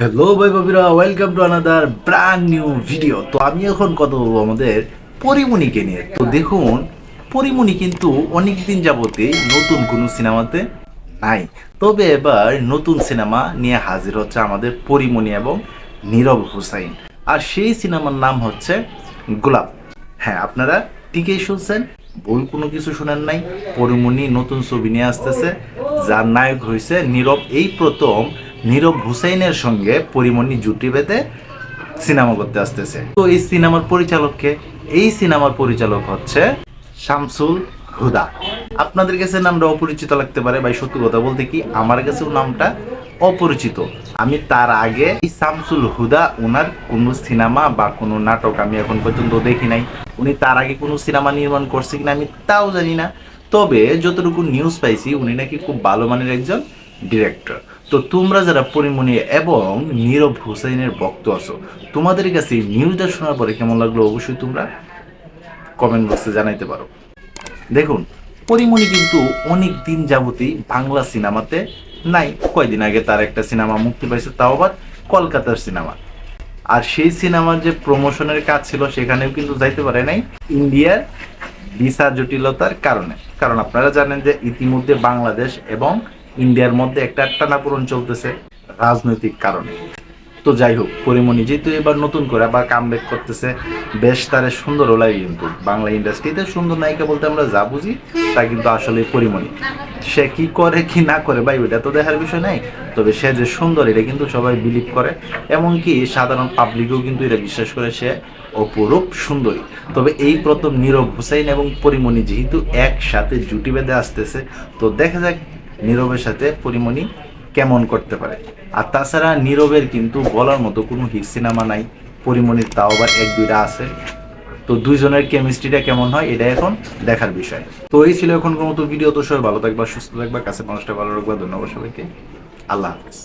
Hello ভাই বাবিরা, welcome to another brand new video. তো আমি এখন কথা বলবো আমাদের পরিমণিকে নিয়ে। তো দেখুন, পরিমণি কিন্তু অনেকদিন যাবতেই নতুন কোনো সিনেমাতে নাই, তবে এবার নতুন সিনেমা নিয়ে হাজির হচ্ছে আমাদের পরিমণি এবং নীরব হুসাইন। আর সেই সিনেমার নাম হচ্ছে গোলাপ। হ্যাঁ, আপনারা ঠিকই শুনছেন, ভুল কোনো কিছু শুনেন নাই। পরিমণি নতুন ছবি নিয়ে আসতেছে, যার নায়ক হয়েছে নীরব। এই প্রথম নীরব হুসাইনের সঙ্গে পরিমণি জুটি বেঁধে সিনেমা করতে আসতেছে। তো এই সিনেমার পরিচালককে, এই সিনেমার পরিচালক হচ্ছে শামসুল হুদা। আপনাদের কাছে নামটা অপরিচিত লাগতে পারে ভাই, সত্যি কথা বলতে কি আমার কাছেও নামটা অপরিচিত। আমি তার আগে এই শামসুল হুদা ওনার কোনো সিনেমা বা কোনো নাটক আমি এখন পর্যন্ত দেখি নাই। উনি তার আগে কোনো সিনেমা নির্মাণ করছে কিনা আমি তাও জানি না। তবে যতটুকু নিউজ পাইছি উনি নাকি খুব ভালো মানের একজন ডিরেক্টর। তো তোমরা যারা পরিমণি এবং নীরব হুসাইনের ভক্ত আছো, তোমাদের কাছে এই নিউজটা শোনার পরে কেমন লাগলো অবশ্যই তোমরা কমেন্ট বক্সে জানাইতে পারো। দেখুন, পরিমণি কিন্তু অনেক দিন যাবতই বাংলা সিনেমাতে নাই। কয়দিন আগে তার একটা সিনেমা মুক্তি পাইছে, তাও আবার কলকাতার সিনেমা। আর সেই সিনেমার যে প্রমোশনের কাজ ছিল সেখানেও কিন্তু যাইতে পারে নাই ইন্ডিয়ার ভিসা জটিলতার কারণে। কারণ আপনারা জানেন যে ইতিমধ্যে বাংলাদেশ এবং ইন্ডিয়ার মধ্যে একটা টানাপোড়েন চলতেছে রাজনৈতিক কারণে। তো যাই হোক, পরিমণি যেহেতু এবার নতুন করে আবার কামব্যাক করতেছে, বেশ তার সুন্দরও লাগে। কিন্তু বাংলা ইন্ডাস্ট্রিতে সুন্দর নায়িকা বলতে আমরা যা বুঝি তা কিন্তু আসলে পরিমণি। সে কি করে কি না করে ভাই ওইটা তো দেখার বিষয় নাই, তবে সে যে সুন্দর এটা কিন্তু সবাই বিলিভ করে। এমনকি সাধারণ পাবলিকও কিন্তু এটা বিশ্বাস করে সে অপরূপ সুন্দরী। তবে এই প্রথম নীরব হুসাইন এবং পরিমণি যেহেতু একসাথে জুটি বেঁধে আসতেছে, তো দেখা যাক নীরবের সাথে পরিমণি কেমন করতে পারে। আর তাছাড়া নীরবের কিন্তু বলার মতো কোনো হিট সিনেমা নাই, পরিমণির তাও আবার এক দুইটা আছে। তো দুইজনের কেমিস্ট্রিটা কেমন হয় এটা এখন দেখার বিষয়। তো এই ছিল এখন কোনো মতো ভিডিও। তো সবাই ভালো থাকবা, সুস্থ থাকবা, কাছে মানুষটা ভালো রাখবা। ধন্যবাদ সবাইকে, আল্লাহ হাফিজ।